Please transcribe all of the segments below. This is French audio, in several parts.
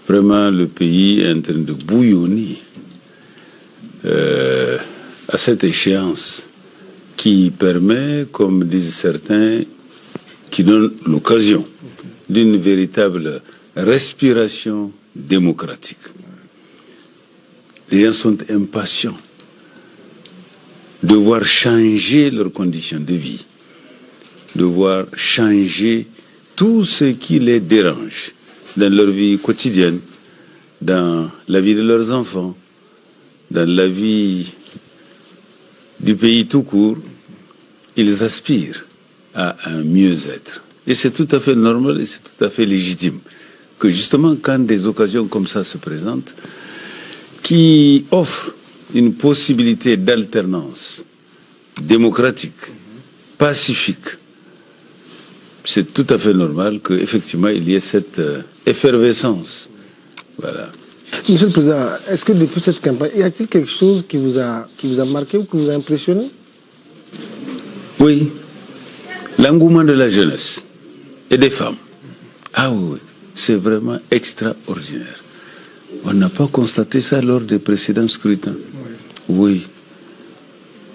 Vraiment, le pays est en train de bouillonner à cette échéance qui permet, comme disent certains, qui donne l'occasion d'une véritable respiration démocratique. Les gens sont impatients de voir changer leurs conditions de vie, de voir changer tout ce qui les dérange dans leur vie quotidienne, dans la vie de leurs enfants, dans la vie du pays tout court. Ils aspirent à un mieux-être. Et c'est tout à fait normal et c'est tout à fait légitime que justement quand des occasions comme ça se présentent, qui offrent une possibilité d'alternance démocratique, pacifique, c'est tout à fait normal qu'effectivement il y ait cette effervescence. Voilà. Monsieur le Président, est-ce que depuis cette campagne, y a-t-il quelque chose qui vous a marqué ou qui vous a impressionné? Oui, l'engouement de la jeunesse et des femmes. Ah oui, c'est vraiment extraordinaire. On n'a pas constaté ça lors des précédents scrutins. Oui,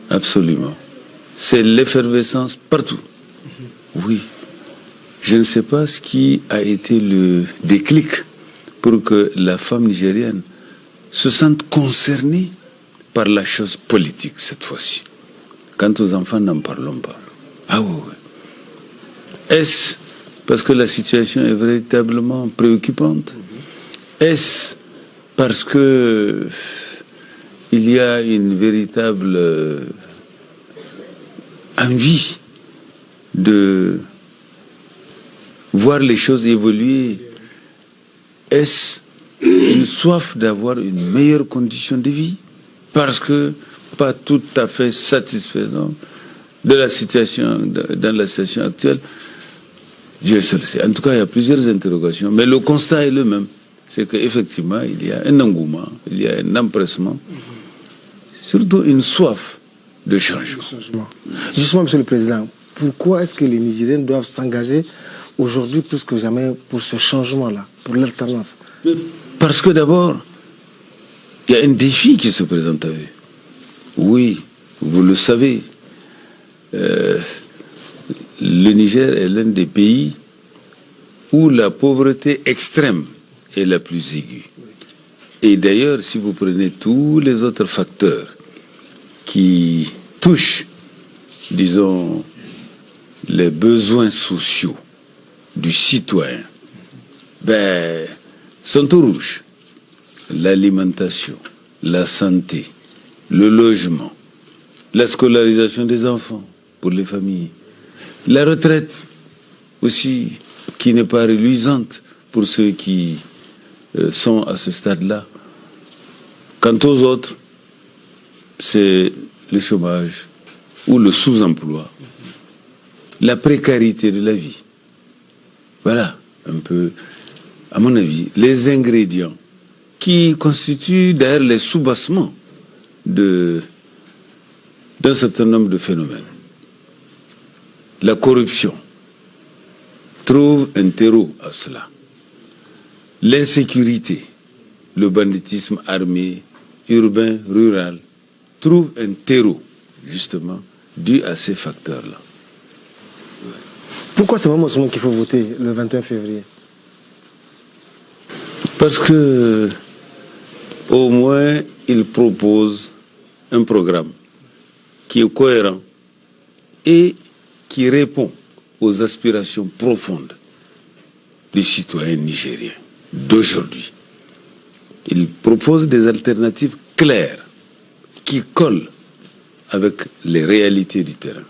absolument. C'est l'effervescence partout. Oui. Je ne sais pas ce qui a été le déclic pour que la femme nigérienne se sente concernée par la chose politique cette fois-ci. Quant aux enfants, n'en parlons pas. Ah oui. Est-ce parce que la situation est véritablement préoccupante? Est-ce parce que il y a une véritable envie de voir les choses évoluer? Est-ce une soif d'avoir une meilleure condition de vie? Parce que pas tout à fait satisfaisant de la situation, dans la situation actuelle. Dieu seul sait. En tout cas, il y a plusieurs interrogations, mais le constat est le même. C'est qu'effectivement, il y a un engouement, il y a un empressement, surtout une soif de changement. Justement, Monsieur le Président, pourquoi est-ce que les Nigériens doivent s'engager aujourd'hui plus que jamais pour ce changement-là, pour l'alternance? Parce que d'abord, il y a un défi qui se présente à eux. Oui, vous le savez, le Niger est l'un des pays où la pauvreté extrême est la plus aiguë. Et d'ailleurs, si vous prenez tous les autres facteurs qui touchent, disons, les besoins sociaux du citoyen, sont au rouge. L'alimentation, la santé, le logement, la scolarisation des enfants pour les familles, la retraite aussi, qui n'est pas reluisante pour ceux qui sont à ce stade-là. Quant aux autres, c'est le chômage ou le sous-emploi, la précarité de la vie. Voilà, un peu, à mon avis, les ingrédients qui constituent d'ailleurs les soubassements d'un certain nombre de phénomènes. La corruption trouve un terreau à cela. L'insécurité, le banditisme armé, urbain, rural, trouve un terreau, justement, dû à ces facteurs-là. Pourquoi c'est vraiment qu'il faut voter le 21 février? Parce que, au moins, il propose un programme qui est cohérent et qui répond aux aspirations profondes des citoyens nigériens d'aujourd'hui. Il propose des alternatives claires qui collent avec les réalités du terrain.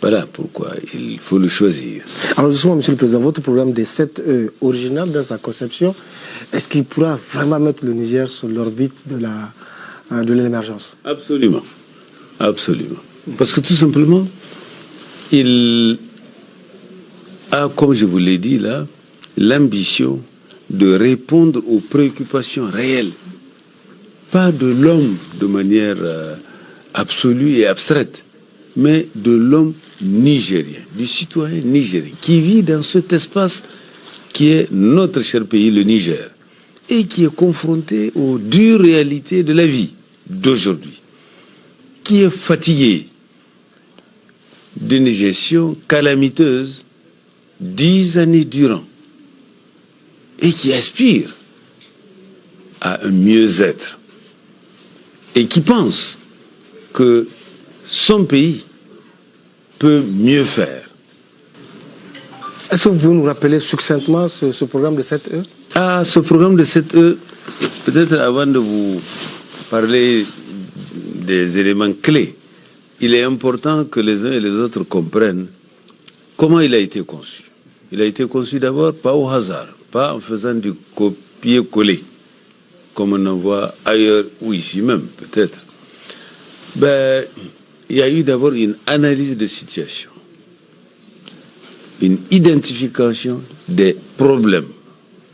Voilà pourquoi il faut le choisir. Alors justement, Monsieur le Président, votre programme des 7 E original dans sa conception, est-ce qu'il pourra vraiment mettre le Niger sur l'orbite de l'émergence? Absolument. Absolument. Parce que tout simplement, il a, comme je vous l'ai dit là, l'ambition de répondre aux préoccupations réelles, pas de l'homme de manière absolue et abstraite, mais de l'homme nigérien, du citoyen nigérien, qui vit dans cet espace qui est notre cher pays, le Niger. et qui est confronté aux dures réalités de la vie d'aujourd'hui, qui est fatigué d'une gestion calamiteuse 10 années durant et qui aspire à un mieux-être et qui pense que son pays peut mieux faire. Est-ce que vous pouvez nous rappeler succinctement ce programme de 7E? Ah, ce programme de 7E, peut-être avant de vous parler des éléments clés, il est important que les uns et les autres comprennent comment il a été conçu. Il a été conçu d'abord pas au hasard, pas en faisant du copier-coller, comme on en voit ailleurs ou ici même, peut-être. Il y a eu d'abord une analyse de situation, une identification des problèmes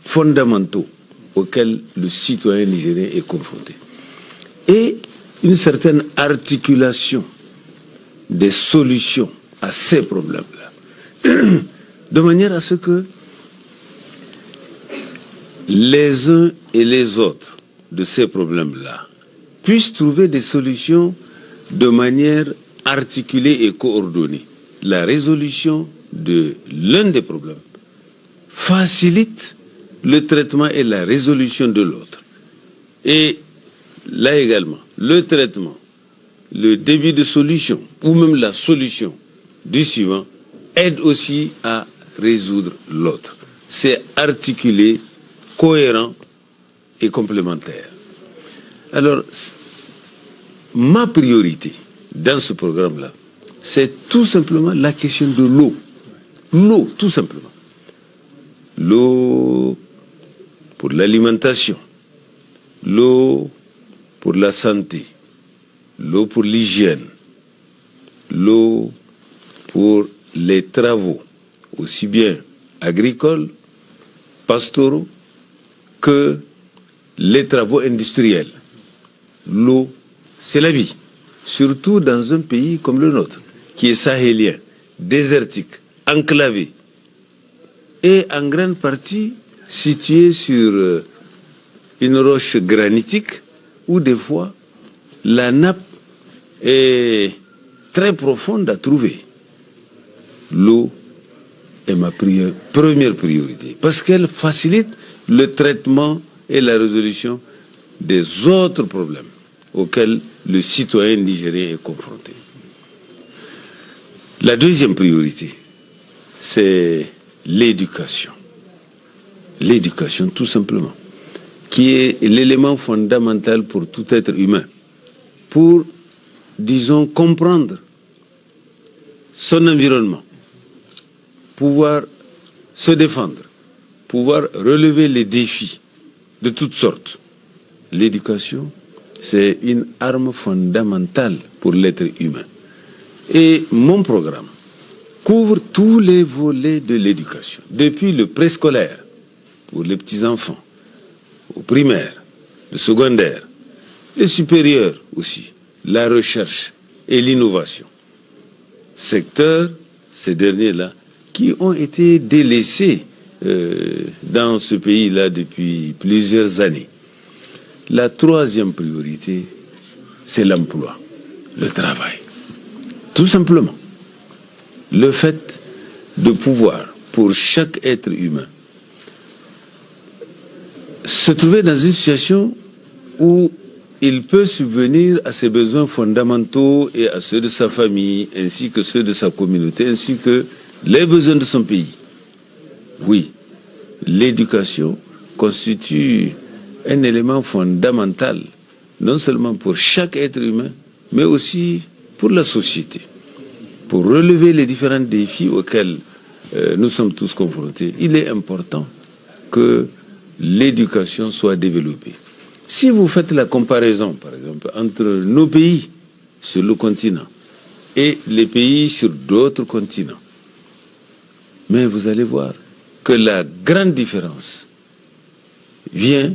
fondamentaux auxquels le citoyen nigérien est confronté et une certaine articulation des solutions à ces problèmes-là, de manière à ce que les uns et les autres de ces problèmes-là puissent trouver des solutions de manière articulée et coordonnée. La résolution de l'un des problèmes facilite le traitement et la résolution de l'autre. Et là également, le traitement, le début de solution ou même la solution du suivant aide aussi à résoudre l'autre. C'est articulé, cohérent et complémentaire. Alors, ma priorité dans ce programme-là, c'est tout simplement la question de l'eau. L'eau, tout simplement. L'eau pour l'alimentation, l'eau pour la santé, l'eau pour l'hygiène, l'eau pour les travaux, aussi bien agricoles, pastoraux, que les travaux industriels. L'eau, c'est la vie, surtout dans un pays comme le nôtre, qui est sahélien, désertique, enclavé, et en grande partie situé sur une roche granitique où des fois la nappe est très profonde à trouver. L'eau est ma première priorité parce qu'elle facilite le traitement et la résolution des autres problèmes auxquels le citoyen nigérien est confronté. La deuxième priorité, c'est l'éducation. L'éducation, tout simplement, qui est l'élément fondamental pour tout être humain, pour, disons, comprendre son environnement, pouvoir se défendre, pouvoir relever les défis de toutes sortes. L'éducation, c'est une arme fondamentale pour l'être humain. Et mon programme couvre tous les volets de l'éducation, depuis le préscolaire, pour les petits-enfants, au primaire, le secondaire, le supérieur aussi, la recherche et l'innovation. Secteurs, ces derniers-là, qui ont été délaissés dans ce pays-là depuis plusieurs années. La troisième priorité, c'est l'emploi, le travail. Tout simplement, le fait de pouvoir, pour chaque être humain, se trouver dans une situation où il peut subvenir à ses besoins fondamentaux et à ceux de sa famille, ainsi que ceux de sa communauté, ainsi que les besoins de son pays. Oui, l'éducation constitue un élément fondamental, non seulement pour chaque être humain, mais aussi pour la société. Pour relever les différents défis auxquels nous sommes tous confrontés, il est important que l'éducation soit développée. Si vous faites la comparaison, par exemple, entre nos pays sur le continent et les pays sur d'autres continents, mais vous allez voir que la grande différence vient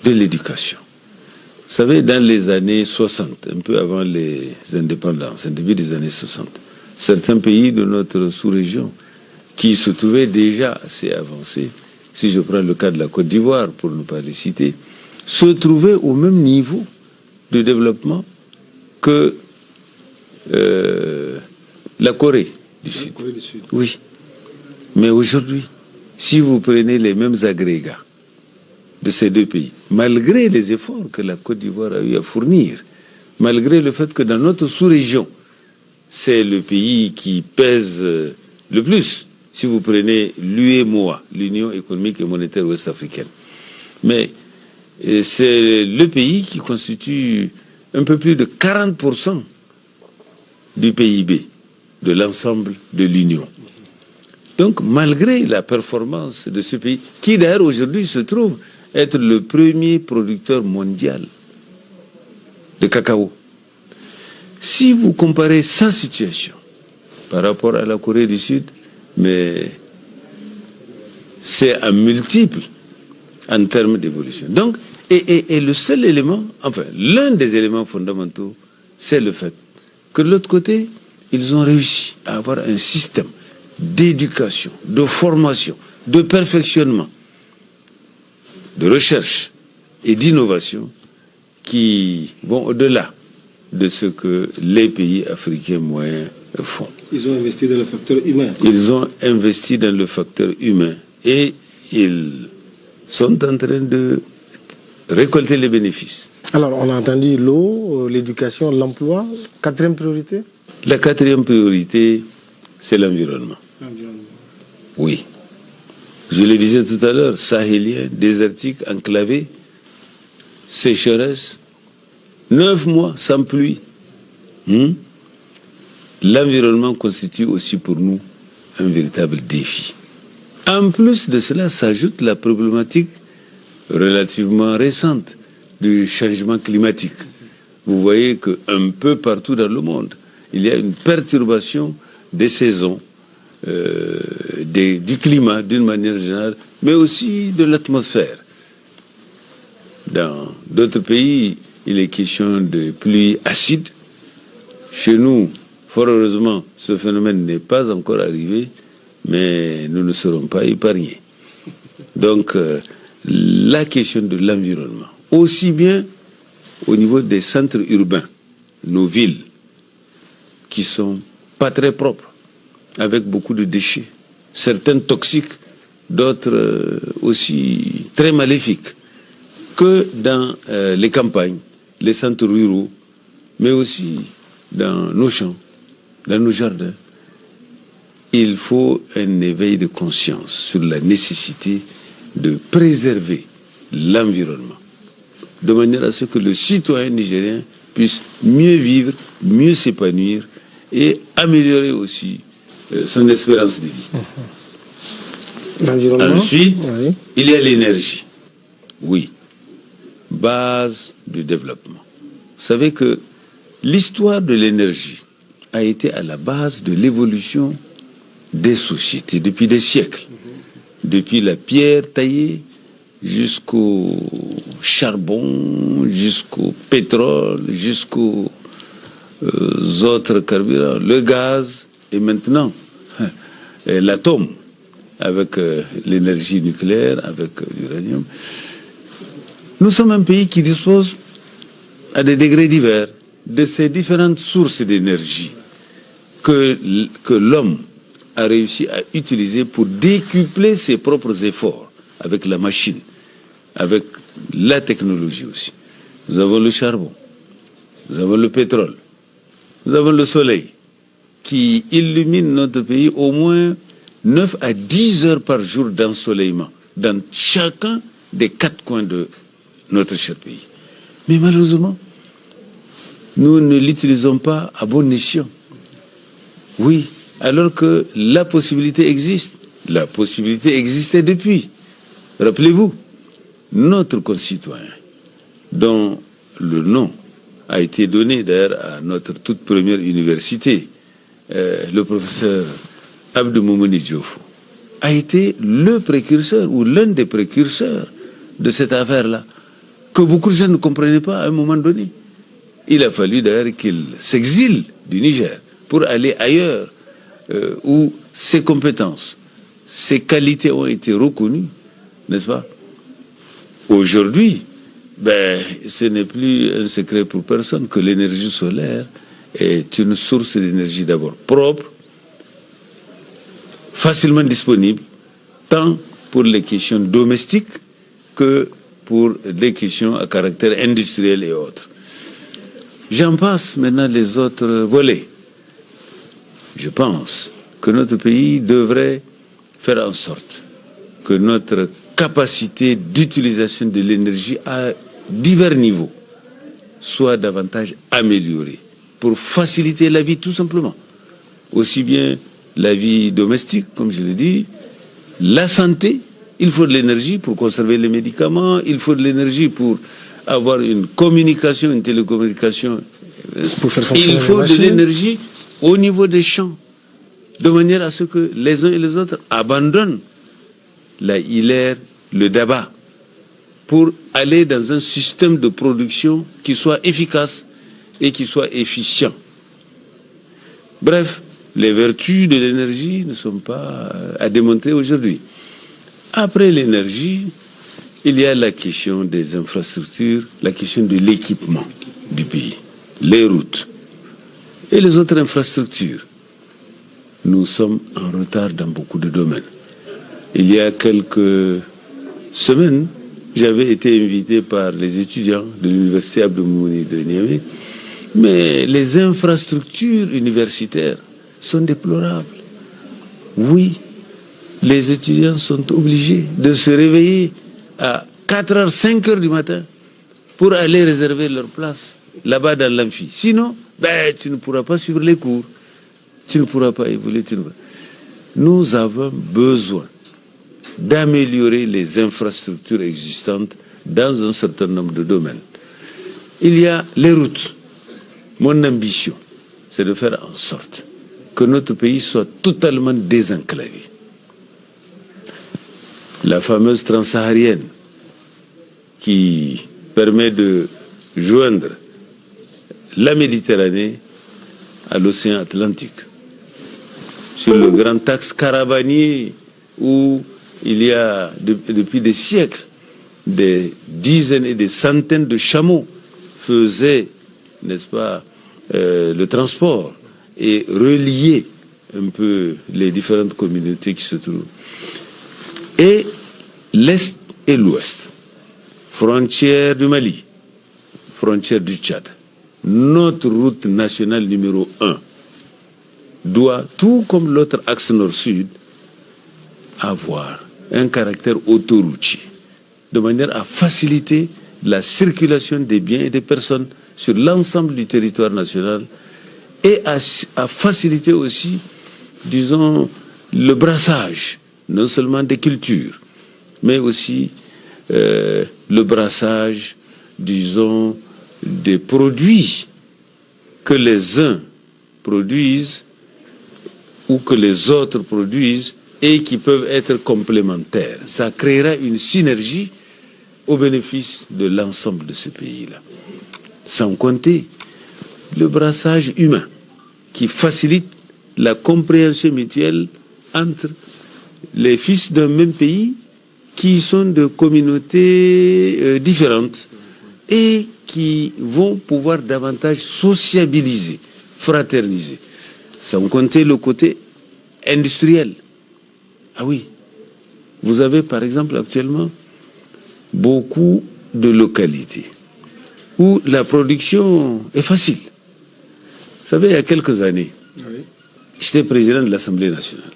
de l'éducation. Vous savez, dans les années 60, un peu avant les indépendances, au début des années 60, certains pays de notre sous-région, qui se trouvaient déjà assez avancés, si je prends le cas de la Côte d'Ivoire, pour ne pas les citer, se trouvaient au même niveau de développement que la Corée du Sud. Oui. Mais aujourd'hui, si vous prenez les mêmes agrégats de ces deux pays, malgré les efforts que la Côte d'Ivoire a eu à fournir, malgré le fait que dans notre sous-région, c'est le pays qui pèse le plus, si vous prenez l'UEMOA, l'Union économique et monétaire ouest-africaine. Mais c'est le pays qui constitue un peu plus de 40% du PIB de l'ensemble de l'Union. Donc, malgré la performance de ce pays, qui d'ailleurs aujourd'hui se trouve être le premier producteur mondial de cacao, si vous comparez sa situation par rapport à la Corée du Sud, mais c'est un multiple en termes d'évolution. Donc, et le seul élément, enfin, l'un des éléments fondamentaux, c'est le fait que de l'autre côté, ils ont réussi à avoir un système d'éducation, de formation, de perfectionnement, de recherche et d'innovation qui vont au-delà de ce que les pays africains moyens font. Ils ont investi dans le facteur humain. Ils ont investi dans le facteur humain et ils sont en train de récolter les bénéfices. Alors, on a entendu l'eau, l'éducation, l'emploi. Quatrième priorité? La quatrième priorité, c'est l'environnement. Oui. Je le disais tout à l'heure, sahélien, désertique, enclavé, sécheresse, 9 mois sans pluie. L'environnement constitue aussi pour nous un véritable défi. En plus de cela, s'ajoute la problématique relativement récente du changement climatique. Vous voyez qu'un peu partout dans le monde, il y a une perturbation des saisons, du climat d'une manière générale, mais aussi de l'atmosphère. Dans d'autres pays, il est question de pluies acides. Chez nous, fort heureusement, ce phénomène n'est pas encore arrivé, mais nous ne serons pas épargnés. Donc, la question de l'environnement, aussi bien au niveau des centres urbains, nos villes, qui sont pas très propres, avec beaucoup de déchets, certains toxiques, d'autres aussi très maléfiques, que dans les campagnes, les centres ruraux, mais aussi dans nos champs, dans nos jardins. Il faut un éveil de conscience sur la nécessité de préserver l'environnement, de manière à ce que le citoyen nigérien puisse mieux vivre, mieux s'épanouir et améliorer aussi son espérance de vie. L'environnement. Ensuite, oui. Il y a l'énergie. Oui, base du développement. Vous savez que l'histoire de l'énergie a été à la base de l'évolution des sociétés depuis des siècles. Depuis la pierre taillée jusqu'au charbon, jusqu'au pétrole, jusqu'aux autres carburants, le gaz et maintenant l'atome avec l'énergie nucléaire, avec l'uranium. Nous sommes un pays qui dispose à des degrés divers de ces différentes sources d'énergie que l'homme a réussi à utiliser pour décupler ses propres efforts avec la machine, avec la technologie aussi. Nous avons le charbon, nous avons le pétrole, nous avons le soleil qui illumine notre pays au moins 9 à 10 heures par jour d'ensoleillement dans chacun des 4 coins de notre cher pays. Mais malheureusement, nous ne l'utilisons pas à bon escient. Oui, alors que la possibilité existe. La possibilité existait depuis. Rappelez-vous, notre concitoyen, dont le nom a été donné d'ailleurs à notre toute première université, le professeur Abdou Moumouni Diofo, a été le précurseur ou l'un des précurseurs de cette affaire-là, que beaucoup de gens ne comprenaient pas à un moment donné. Il a fallu d'ailleurs qu'il s'exile du Niger pour aller ailleurs, où ses compétences, ses qualités ont été reconnues n'est-ce pas? Aujourd'hui, ce n'est plus un secret pour personne que l'énergie solaire est une source d'énergie d'abord propre, facilement disponible, tant pour les questions domestiques que pour des questions à caractère industriel et autres. J'en passe maintenant les autres volets. Je pense que notre pays devrait faire en sorte que notre capacité d'utilisation de l'énergie à divers niveaux soit davantage améliorée pour faciliter la vie tout simplement. Aussi bien la vie domestique, comme je l'ai dit, la santé, il faut de l'énergie pour conserver les médicaments, il faut de l'énergie pour avoir une communication, une télécommunication. Il faut de l'énergie au niveau des champs, de manière à ce que les uns et les autres abandonnent la hilaire, le débat, pour aller dans un système de production qui soit efficace et qui soit efficient. Bref, les vertus de l'énergie ne sont pas à démontrer aujourd'hui. Après l'énergie, il y a la question des infrastructures, la question de l'équipement du pays, les routes et les autres infrastructures. Nous sommes en retard dans beaucoup de domaines. Il y a quelques semaines, j'avais été invité par les étudiants de l'université Abdou Moumouni de Niamey, mais les infrastructures universitaires sont déplorables. Oui, les étudiants sont obligés de se réveiller à 4h, 5h du matin pour aller réserver leur place là-bas dans l'amphi. Sinon, tu ne pourras pas suivre les cours, tu ne pourras pas évoluer. Nous avons besoin d'améliorer les infrastructures existantes dans un certain nombre de domaines. Il y a les routes. Mon ambition, c'est de faire en sorte que notre pays soit totalement désenclavé. La fameuse transsaharienne qui permet de joindre la Méditerranée à l'océan Atlantique. Sur le grand axe caravanier où il y a depuis des siècles des dizaines et des centaines de chameaux faisaient, n'est-ce pas, le transport et reliaient un peu les différentes communautés qui se trouvent. Et l'Est et l'Ouest, frontière du Mali, frontière du Tchad, notre route nationale numéro 1 doit, tout comme l'autre axe nord-sud, avoir un caractère autoroutier, de manière à faciliter la circulation des biens et des personnes sur l'ensemble du territoire national et à faciliter aussi, disons, le brassage, non seulement des cultures, mais aussi le brassage, disons, des produits que les uns produisent ou que les autres produisent et qui peuvent être complémentaires. Ça créera une synergie au bénéfice de l'ensemble de ce pays-là. Sans compter le brassage humain qui facilite la compréhension mutuelle entre les fils d'un même pays qui sont de communautés différentes et qui vont pouvoir davantage sociabiliser, fraterniser. Sans compter le côté industriel. Ah oui, vous avez par exemple actuellement beaucoup de localités où la production est facile. Vous savez, il y a quelques années, j'étais président de l'Assemblée nationale.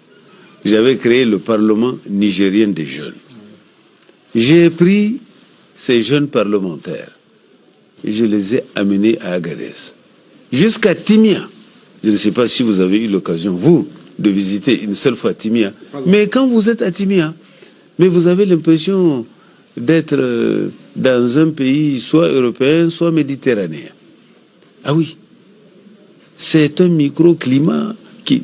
J'avais créé le Parlement nigérien des jeunes. J'ai pris ces jeunes parlementaires et je les ai amenés à Agadez, jusqu'à Timia. Je ne sais pas si vous avez eu l'occasion, vous, de visiter une seule fois Timia. Mais quand vous êtes à Timia, mais vous avez l'impression d'être dans un pays soit européen, soit méditerranéen. Ah oui, c'est un microclimat qui...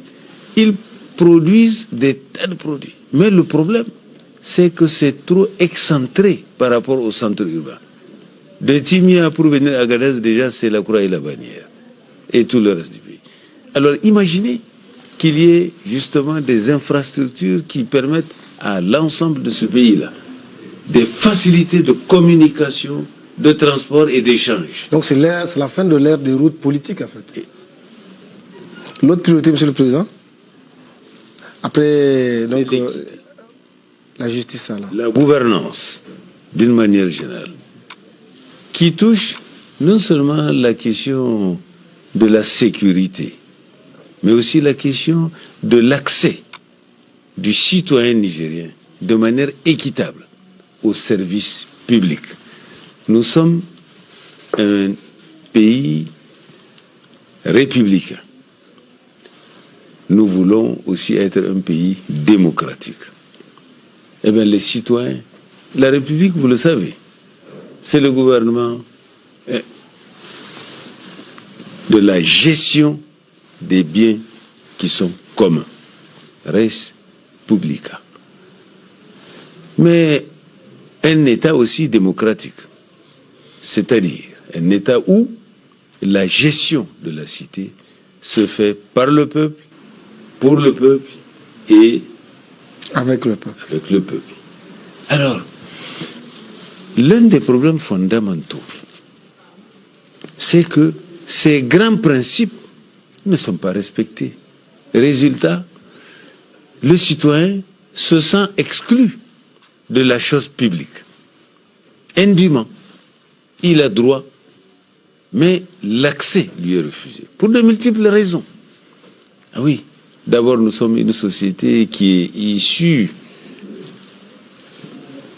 Ils produisent des tas de produits. Mais le problème, c'est que c'est trop excentré par rapport au centre urbain. De Timia pour venir à Agadez, déjà, c'est la croix et la bannière. Et tout le reste du pays. Alors, imaginez qu'il y ait justement des infrastructures qui permettent à l'ensemble de ce pays-là des facilités de communication, de transport et d'échange. Donc c'est la fin de l'ère des routes politiques, en fait. L'autre priorité, Monsieur le Président, après donc, la justice, alors. La gouvernance, d'une manière générale, qui touche non seulement la question de la sécurité, mais aussi la question de l'accès du citoyen nigérien de manière équitable aux services publics. Nous sommes un pays républicain. Nous voulons aussi être un pays démocratique. Eh bien, les citoyens, la République, vous le savez, c'est le gouvernement de la gestion des biens qui sont communs. Res publica. Mais un État aussi démocratique, c'est-à-dire un État où la gestion de la cité se fait par le peuple, pour le peuple et avec le peuple. Avec le peuple. Alors, l'un des problèmes fondamentaux, c'est que ces grands principes ne sont pas respectés. Résultat, le citoyen se sent exclu de la chose publique. Indûment, il a droit, mais l'accès lui est refusé. Pour de multiples raisons. Ah oui, d'abord nous sommes une société qui est issue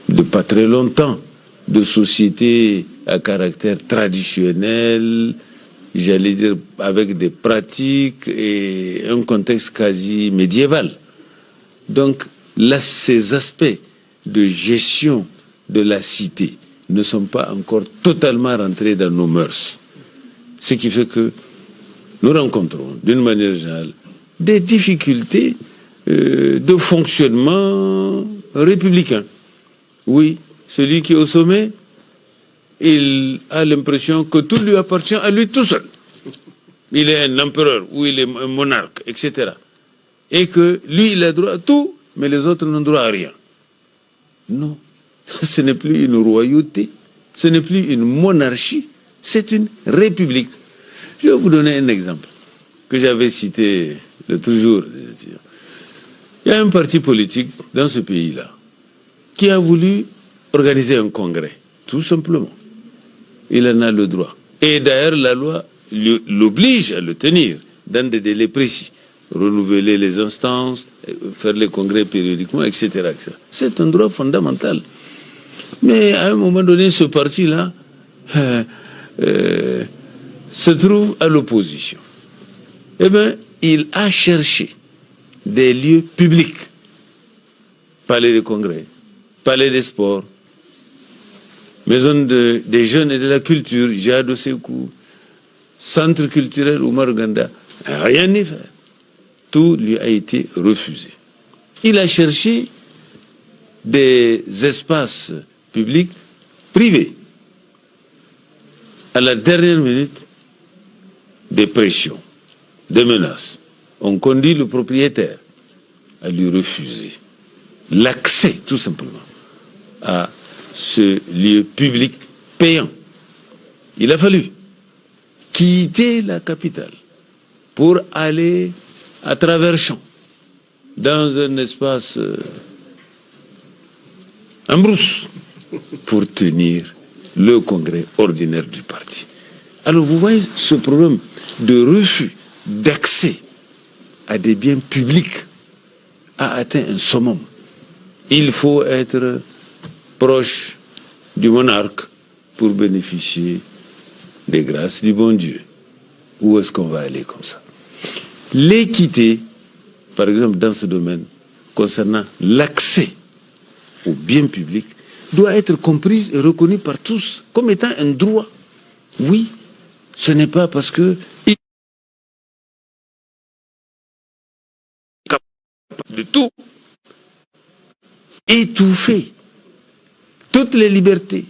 de pas très longtemps de sociétés à caractère traditionnel, j'allais dire avec des pratiques et un contexte quasi médiéval. Donc là, ces aspects de gestion de la cité ne sont pas encore totalement rentrés dans nos mœurs. Ce qui fait que nous rencontrons, d'une manière générale, des difficultés de fonctionnement républicain. Oui, celui qui est au sommet, il a l'impression que tout lui appartient à lui tout seul. Il est un empereur ou il est un monarque, etc. Et que lui, il a droit à tout, mais les autres n'ont droit à rien. Non, ce n'est plus une royauté, ce n'est plus une monarchie, c'est une république. Je vais vous donner un exemple que j'avais cité l'autre jour. Il y a un parti politique dans ce pays-là qui a voulu organiser un congrès, tout simplement. Il en a le droit. Et d'ailleurs, la loi l'oblige à le tenir dans des délais précis. Renouveler les instances, faire les congrès périodiquement, etc. etc. C'est un droit fondamental. Mais à un moment donné, ce parti-là se trouve à l'opposition. Eh bien, il a cherché des lieux publics. Palais des congrès, palais des sports, maison des jeunes et de la culture, Jadot Sekou, centre culturel Oumar Ganda. Rien n'est fait. Tout lui a été refusé. Il a cherché des espaces publics privés. À la dernière minute, des pressions, des menaces. On conduit le propriétaire à lui refuser l'accès, tout simplement, à ce lieu public payant. Il a fallu quitter la capitale pour aller à travers champs, dans un espace en brousse, pour tenir le congrès ordinaire du parti. Alors vous voyez, ce problème de refus d'accès à des biens publics a atteint un summum. Il faut être proche du monarque pour bénéficier des grâces du bon Dieu. Où est-ce qu'on va aller comme ça? L'équité, par exemple, dans ce domaine, concernant l'accès aux biens publics, doit être comprise et reconnue par tous comme étant un droit. Oui, ce n'est pas parce que il est capable de tout étouffer toutes les libertés,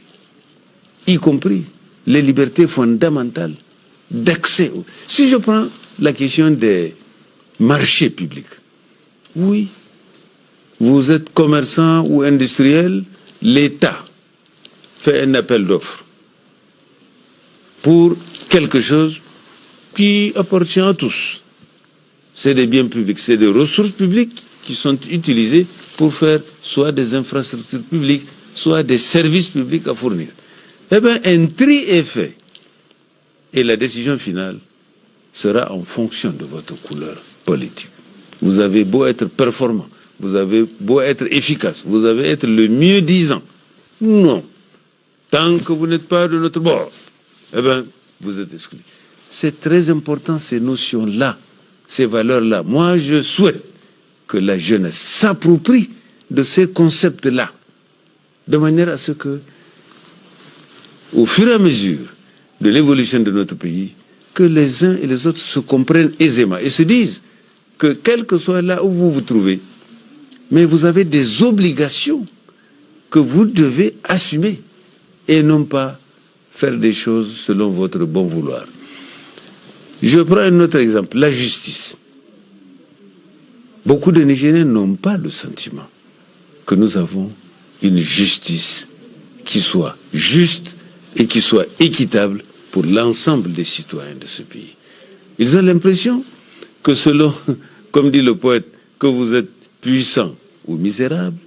y compris les libertés fondamentales d'accès. Si je prends la question des marchés publics, oui, vous êtes commerçant ou industriel, l'État fait un appel d'offres pour quelque chose qui appartient à tous. C'est des biens publics, c'est des ressources publiques qui sont utilisées pour faire soit des infrastructures publiques, soit des services publics à fournir. Eh bien, un tri est fait. Et la décision finale sera en fonction de votre couleur politique. Vous avez beau être performant, vous avez beau être efficace, vous avez être le mieux disant. Non. Tant que vous n'êtes pas de notre bord, eh bien, vous êtes exclu. C'est très important, ces notions-là, ces valeurs-là. Moi, je souhaite que la jeunesse s'approprie de ces concepts-là, de manière à ce que, au fur et à mesure de l'évolution de notre pays, que les uns et les autres se comprennent aisément et se disent que quel que soit là où vous vous trouvez, mais vous avez des obligations que vous devez assumer et non pas faire des choses selon votre bon vouloir. Je prends un autre exemple, la justice. Beaucoup de Nigériens n'ont pas le sentiment que nous avons une justice qui soit juste et qui soit équitable pour l'ensemble des citoyens de ce pays. Ils ont l'impression que selon, comme dit le poète, que vous êtes puissant ou misérable,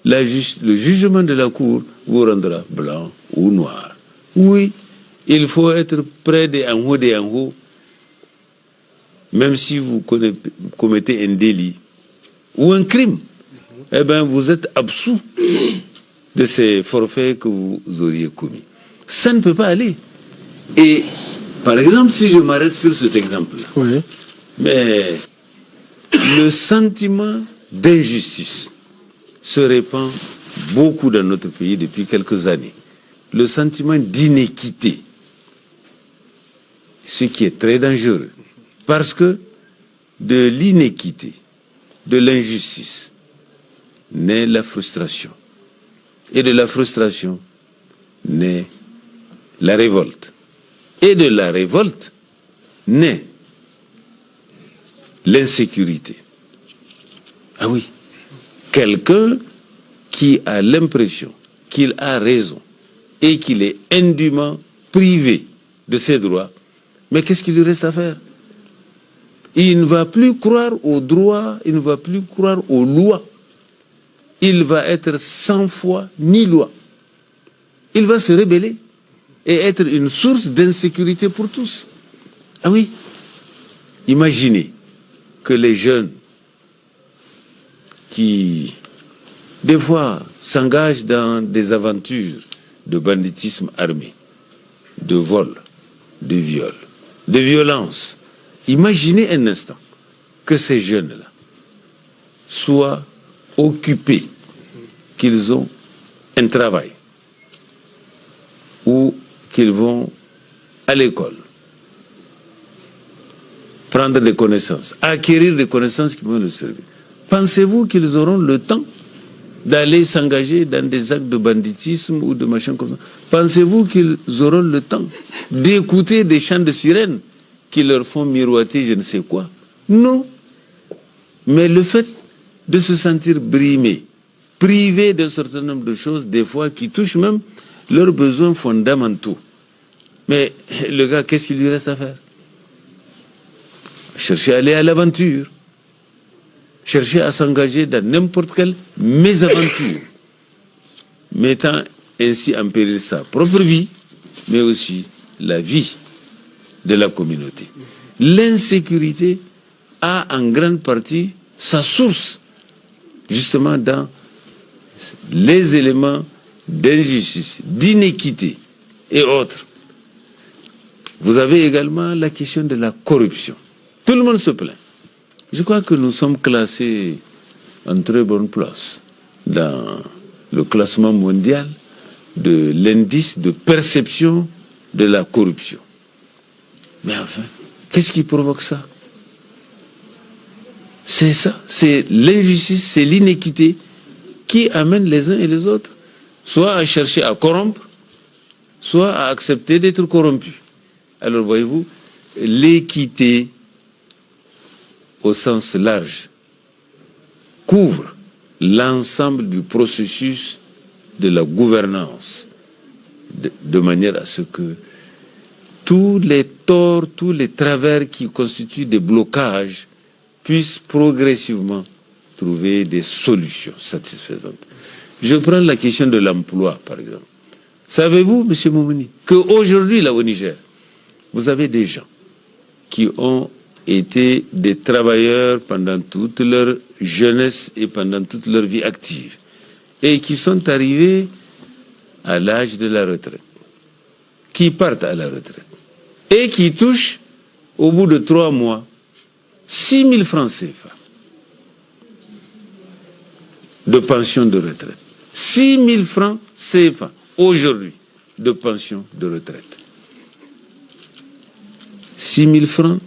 le jugement de la Cour vous rendra blanc ou noir. Oui, il faut être près des en haut, même si vous commettez un délit ou un crime, eh bien, vous êtes absous de ces forfaits que vous auriez commis. Ça ne peut pas aller. Et, par exemple, si je m'arrête sur cet exemple-là, Oui. mais le sentiment d'injustice se répand beaucoup dans notre pays depuis quelques années. Le sentiment d'inéquité, ce qui est très dangereux, parce que de l'inéquité, de l'injustice, naît la frustration. Et de la frustration naît la révolte. Et de la révolte naît l'insécurité. Ah oui, quelqu'un qui a l'impression qu'il a raison et qu'il est indûment privé de ses droits, mais qu'est-ce qu'il lui reste à faire? Il ne va plus croire aux droits, il ne va plus croire aux lois. Il va être sans foi ni loi. Il va se rebeller et être une source d'insécurité pour tous. Ah oui, imaginez que les jeunes qui, des fois, s'engagent dans des aventures de banditisme armé, de vol, de viol, de violence. Imaginez un instant que ces jeunes-là soient occupés, qu'ils ont un travail, ou qu'ils vont à l'école, prendre des connaissances, acquérir des connaissances qui vont leur servir. Pensez-vous qu'ils auront le temps d'aller s'engager dans des actes de banditisme ou de machin comme ça? Pensez-vous qu'ils auront le temps d'écouter des chants de sirènes qui leur font miroiter je ne sais quoi? Non. Mais le fait de se sentir brimé, privé d'un certain nombre de choses, des fois qui touchent même leurs besoins fondamentaux. Mais le gars, qu'est-ce qu'il lui reste à faire? Chercher à aller à l'aventure. Chercher à s'engager dans n'importe quelle mésaventure, mettant ainsi en péril sa propre vie, mais aussi la vie de la communauté. L'insécurité a en grande partie sa source justement dans les éléments d'injustice, d'inéquité et autres. Vous avez également la question de la corruption. Tout le monde se plaint. Je crois que nous sommes classés en très bonne place dans le classement mondial de l'indice de perception de la corruption. Mais enfin, qu'est-ce qui provoque ça? C'est ça, c'est l'injustice, c'est l'inéquité qui amène les uns et les autres soit à chercher à corrompre, soit à accepter d'être corrompus. Alors voyez-vous, l'équité au sens large couvre l'ensemble du processus de la gouvernance, de manière à ce que tous les torts, tous les travers qui constituent des blocages puissent progressivement trouver des solutions satisfaisantes. Je prends la question de l'emploi, par exemple. Savez-vous, M. Moumouni, qu'aujourd'hui, là au Niger, vous avez des gens qui ont été des travailleurs pendant toute leur jeunesse et pendant toute leur vie active et qui sont arrivés à l'âge de la retraite, qui partent à la retraite et qui touchent au bout de 3 mois 6 000 francs CFA de pension de retraite. 6 000 francs CFA aujourd'hui de pension de retraite. 6 000 francs,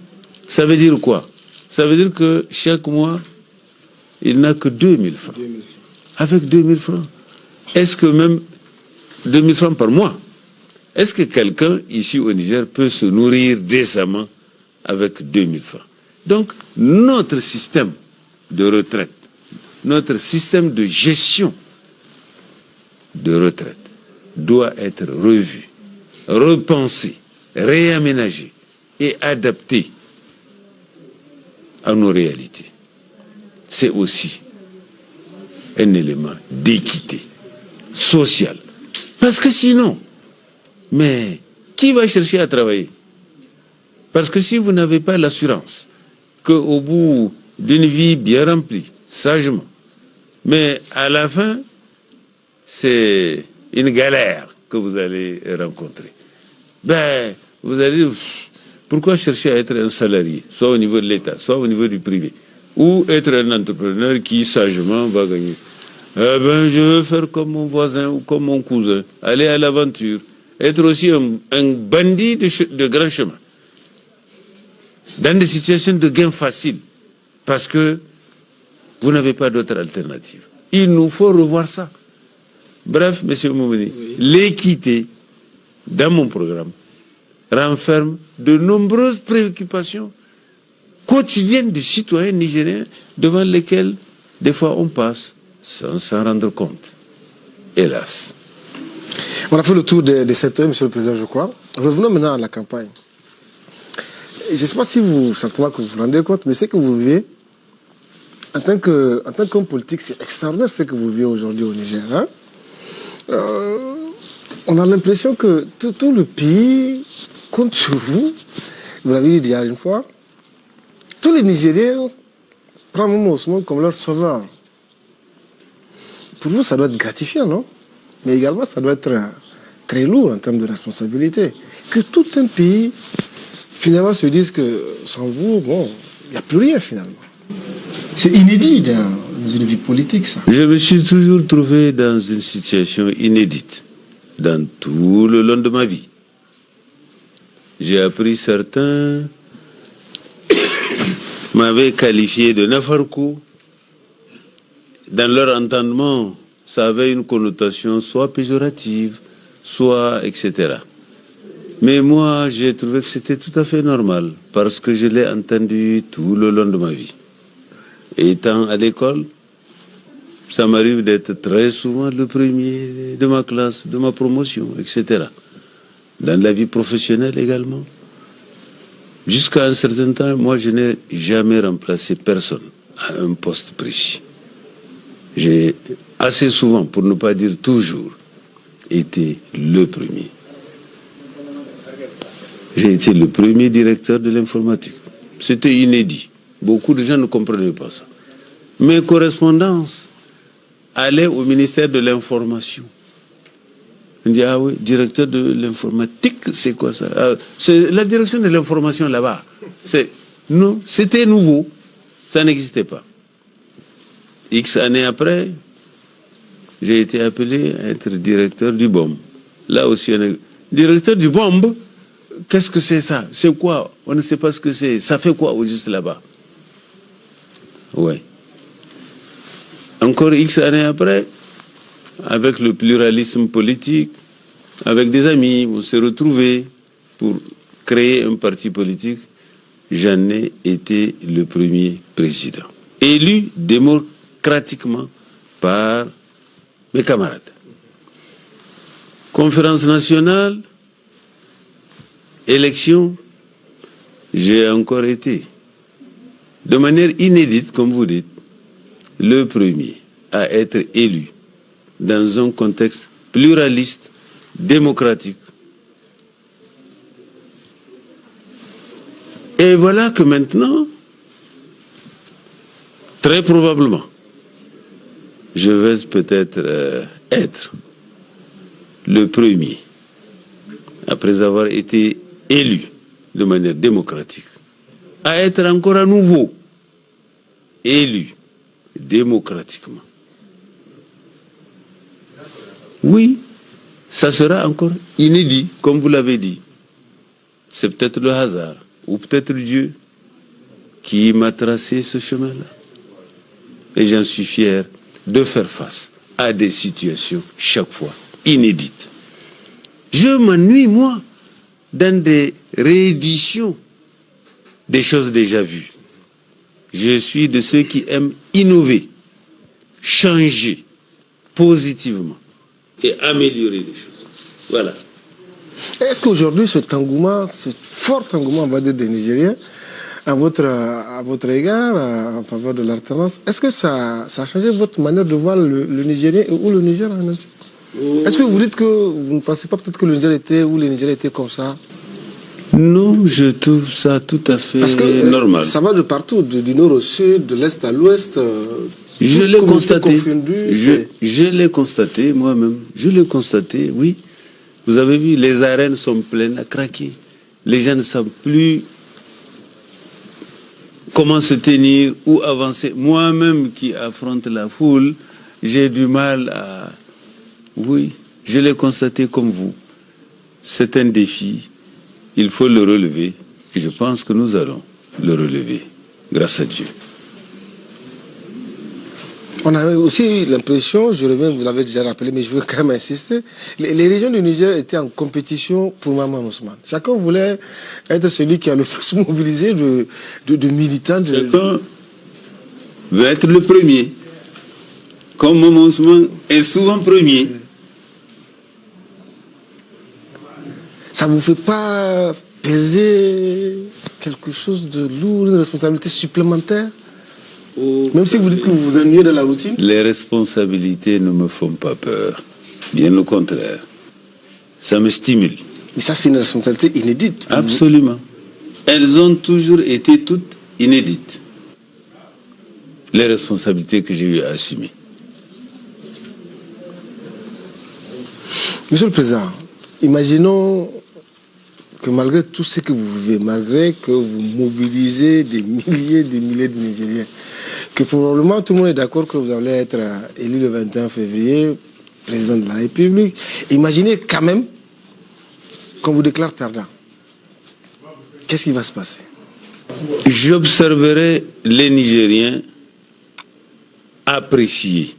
ça veut dire quoi? Ça veut dire que chaque mois, il n'a que 2 000 francs. Avec 2 000 francs, est-ce que même 2 000 francs par mois, est-ce que quelqu'un ici au Niger peut se nourrir décemment avec 2 000 francs? Donc, notre système de retraite, notre système de gestion de retraite doit être revu, repensé, réaménagé et adapté à nos réalités. C'est aussi un élément d'équité sociale. Parce que sinon, mais qui va chercher à travailler? Parce que si vous n'avez pas l'assurance qu'au bout d'une vie bien remplie, sagement, mais à la fin, c'est une galère que vous allez rencontrer. Ben, vous allez dire, pourquoi chercher à être un salarié, soit au niveau de l'État, soit au niveau du privé, ou être un entrepreneur qui sagement va gagner? Eh ben, je veux faire comme mon voisin ou comme mon cousin, aller à l'aventure, être aussi un bandit de grand chemin, dans des situations de gain facile, parce que vous n'avez pas d'autre alternative. Il nous faut revoir ça. Bref, M. Moumouni, oui. L'équité, dans mon programme, renferme de nombreuses préoccupations quotidiennes du citoyen nigérien devant lesquelles, des fois, on passe sans s'en rendre compte. Hélas. On a fait le tour de cette heure, M. le Président, je crois. Revenons maintenant à la campagne. Je ne sais pas si vous, certainement que vous vous rendez compte, mais c'est que vous vivez, en tant qu'homme politique, c'est extraordinaire ce que vous vivez aujourd'hui au Niger. Hein? On a l'impression que tout le pays compte sur vous. Vous l'avez dit il y a une fois. Tous les Nigériens prennent Momo Ousmane comme leur sauveur. Pour vous, ça doit être gratifiant, non? Mais également, ça doit être très lourd en termes de responsabilité. Que tout un pays, finalement, se dise que sans vous, bon, il n'y a plus rien, finalement. C'est inédit dans une vie politique, ça. Je me suis toujours trouvé dans une situation inédite, dans tout le long de ma vie. J'ai appris certains m'avaient qualifié de Nafarkou. Dans leur entendement, ça avait une connotation soit péjorative, soit etc. Mais moi, j'ai trouvé que c'était tout à fait normal, parce que je l'ai entendu tout le long de ma vie. Et étant à l'école, ça m'arrive d'être très souvent le premier de ma classe, de ma promotion, etc. Dans la vie professionnelle également. Jusqu'à un certain temps, moi, je n'ai jamais remplacé personne à un poste précis. J'ai assez souvent, pour ne pas dire toujours, été le premier. J'ai été le premier directeur de l'informatique. C'était inédit. Beaucoup de gens ne comprenaient pas ça. Mes correspondances allaient au ministère de l'Information. On dit, ah oui, directeur de l'informatique, c'est quoi ça? C'est la direction de l'information là-bas. Non, c'était nouveau. Ça n'existait pas. X années après, j'ai été appelé à être directeur du BOM. Là aussi, directeur du BOM, qu'est-ce que c'est ça? C'est quoi? On ne sait pas ce que c'est. Ça fait quoi au juste là-bas? Ouais. Encore X années après, avec le pluralisme politique, avec des amis, on s'est retrouvés pour créer un parti politique. J'en ai été le premier président. Élu démocratiquement par mes camarades. Conférence nationale, élection, j'ai encore été, de manière inédite, comme vous dites, le premier à être élu dans un contexte pluraliste, démocratique. Et voilà que maintenant, très probablement, je vais peut-être être le premier, après avoir été élu de manière démocratique, à être encore à nouveau élu démocratiquement. Oui, ça sera encore inédit, comme vous l'avez dit. C'est peut-être le hasard, ou peut-être Dieu qui m'a tracé ce chemin-là. Et j'en suis fier de faire face à des situations chaque fois inédites. Je m'ennuie, moi, dans des rééditions des choses déjà vues. Je suis de ceux qui aiment innover, changer positivement et améliorer les choses. Voilà. Est-ce qu'aujourd'hui, cet engouement, ce fort engouement, on va dire, des Nigériens, à votre égard, en faveur de l'alternance, est-ce que ça a changé votre manière de voir le Nigérien ou le Niger en entier? Est-ce que vous dites que vous ne pensez pas peut-être que le Niger était, ou les Nigériens étaient comme ça? Non, je trouve ça tout à fait normal. Ça va de partout, du nord au sud, de l'est à l'ouest. Je l'ai constaté. Je l'ai constaté moi-même. Je l'ai constaté, oui. Vous avez vu, les arènes sont pleines à craquer. Les gens ne savent plus comment se tenir ou avancer. Moi-même qui affronte la foule, j'ai du mal à... Oui, je l'ai constaté comme vous. C'est un défi. Il faut le relever. Et je pense que nous allons le relever. Grâce à Dieu. On a aussi l'impression, je reviens, vous l'avez déjà rappelé, mais je veux quand même insister, les régions du Niger étaient en compétition pour Maman Ousmane. Chacun voulait être celui qui a le plus mobilisé de militants. Chacun veut être le premier. Comme Maman Ousmane est souvent premier. Ça ne vous fait pas peser quelque chose de lourd, une responsabilité supplémentaire? Même si vous dites que vous vous ennuyez de la routine? Les responsabilités ne me font pas peur. Bien au contraire. Ça me stimule. Mais ça, c'est une responsabilité inédite. Absolument. Elles ont toujours été toutes inédites. Les responsabilités que j'ai eu à assumer. Monsieur le Président, imaginons que malgré tout ce que vous vivez, malgré que vous mobilisez des milliers de Nigériens, que probablement tout le monde est d'accord que vous allez être élu le 21 février, président de la République, imaginez quand même qu'on vous déclare perdant. Qu'est-ce qui va se passer? J'observerai les Nigériens apprécier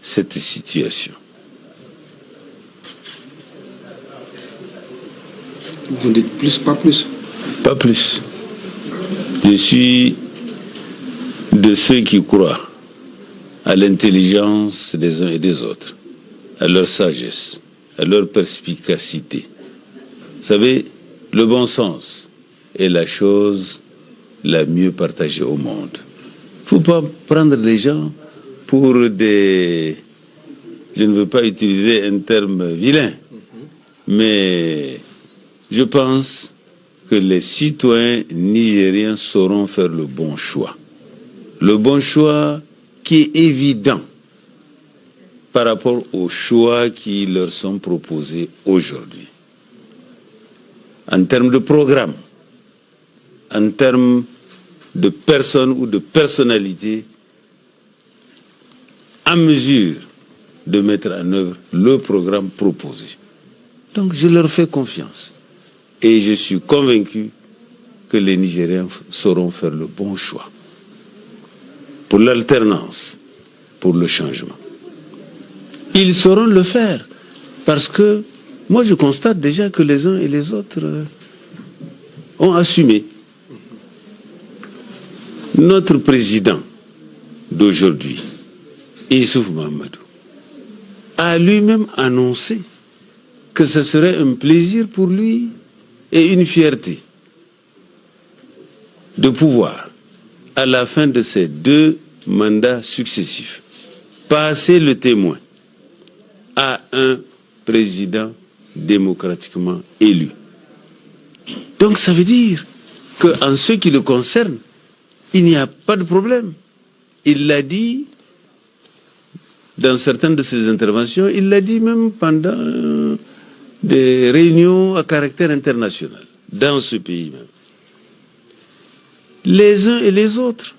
cette situation. Vous dites plus, pas plus? Pas plus. Je suis de ceux qui croient à l'intelligence des uns et des autres, à leur sagesse, à leur perspicacité. Vous savez, le bon sens est la chose la mieux partagée au monde. Il ne faut pas prendre les gens pour des... Je ne veux pas utiliser un terme vilain, mais je pense que les citoyens nigériens sauront faire le bon choix. Le bon choix qui est évident par rapport aux choix qui leur sont proposés aujourd'hui. En termes de programme, en termes de personnes ou de personnalités en mesure de mettre en œuvre le programme proposé. Donc je leur fais confiance. Et je suis convaincu que les Nigériens sauront faire le bon choix pour l'alternance, pour le changement. Ils sauront le faire parce que moi je constate déjà que les uns et les autres ont assumé. Notre président d'aujourd'hui, Issoufou Mahamadou, a lui-même annoncé que ce serait un plaisir pour lui et une fierté de pouvoir, à la fin de ces 2 mandats successifs, passer le témoin à un président démocratiquement élu. Donc ça veut dire qu'en ce qui le concerne, il n'y a pas de problème. Il l'a dit dans certaines de ses interventions, il l'a dit même pendant des réunions à caractère international, dans ce pays même. Les uns et les autres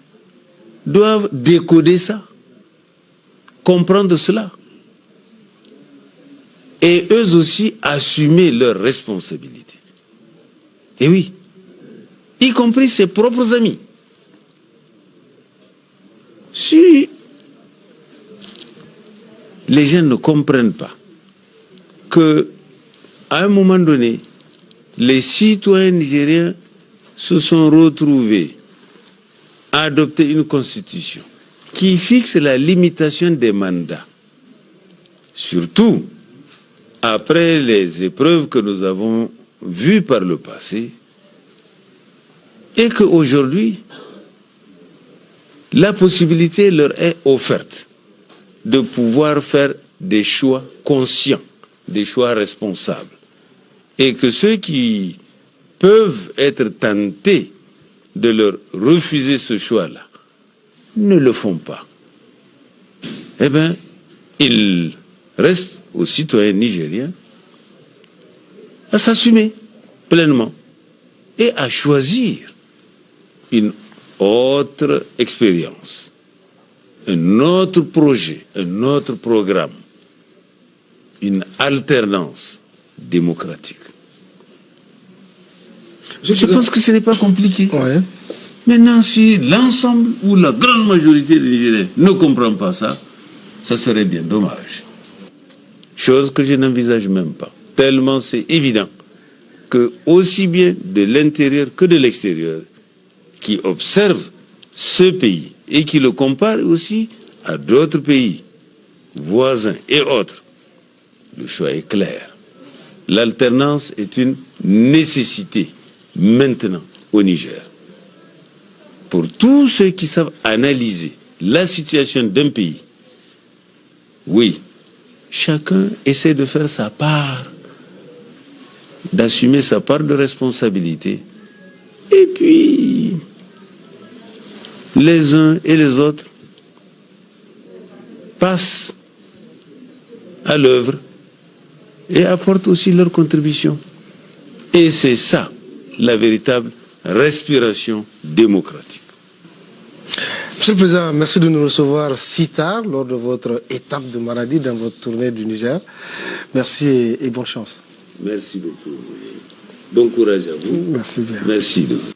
doivent décoder ça, comprendre cela, et eux aussi assumer leurs responsabilités. Et oui, y compris ses propres amis. Si les gens ne comprennent pas que, à un moment donné, les citoyens nigériens se sont retrouvés à adopter une constitution qui fixe la limitation des mandats, surtout après les épreuves que nous avons vues par le passé, et qu'aujourd'hui, la possibilité leur est offerte de pouvoir faire des choix conscients, des choix responsables. Et que ceux qui peuvent être tentés de leur refuser ce choix-là ne le font pas. Eh bien, il reste aux citoyens nigériens à s'assumer pleinement et à choisir une autre expérience, un autre projet, un autre programme, une alternance démocratique. Je pense que ce n'est pas compliqué. Ouais. Maintenant, si l'ensemble ou la grande majorité des Nigériens ne comprend pas ça, ça serait bien dommage. Chose que je n'envisage même pas. Tellement c'est évident que aussi bien de l'intérieur que de l'extérieur, qui observent ce pays et qui le comparent aussi à d'autres pays voisins et autres, le choix est clair. L'alternance est une nécessité maintenant au Niger. Pour tous ceux qui savent analyser la situation d'un pays, oui, chacun essaie de faire sa part, d'assumer sa part de responsabilité. Et puis, les uns et les autres passent à l'œuvre et apportent aussi leur contribution. Et c'est ça, la véritable respiration démocratique. Monsieur le Président, merci de nous recevoir si tard lors de votre étape de Maradi dans votre tournée du Niger. Merci et bonne chance. Merci beaucoup. Bon courage à vous. Merci bien. Merci de vous.